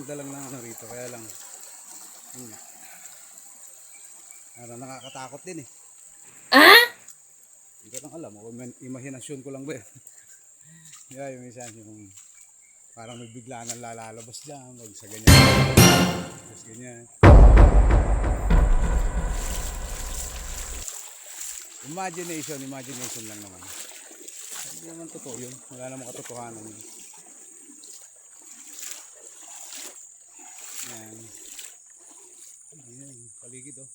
maganda lang ng ano rito, kaya lang yun nga. Nakakatakot din eh. Hindi ko lang alam, o imahinasyon ko lang ba yun. Kaya yung isa yung parang may bigla nang lalabas dyan, wag sa ganyan. Tapos ganyan. Imagination lang naman. Hindi naman totoo yun. Wala namang katotohanan yun. Yan. Ayan, paligid oh.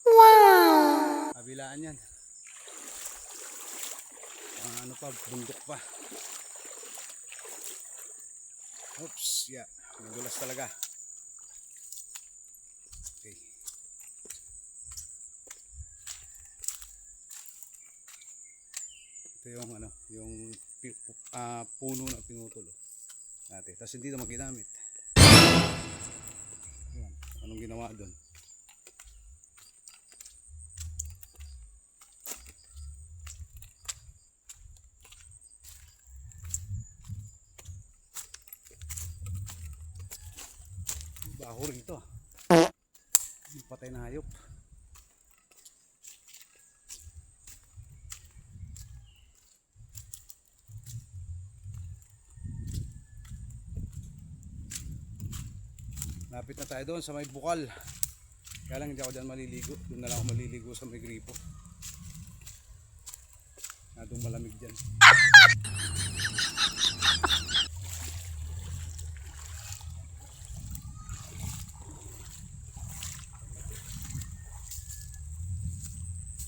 Wow! Kabilaan yan. Ano pa, bundok pa. Oops, yeah. Nagulas talaga. Okay. Ito yung ano, yung puno na pinutol natin. Tapos hindi naman ginamit. Ayan. Anong ginawa doon? Baho rito. Patay na hayop. Lapit na tayo doon sa may bukal. Kaya lang hindi ako dyan maliligo. Doon na lang ako maliligo sa may gripo. Doon malamig dyan.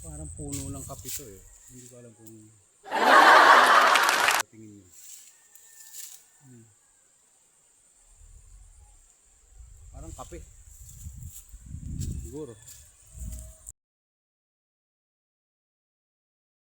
Parang puno ng kape to eh. Hindi ko alam kung tingin nyo. Parang kape. Siguro.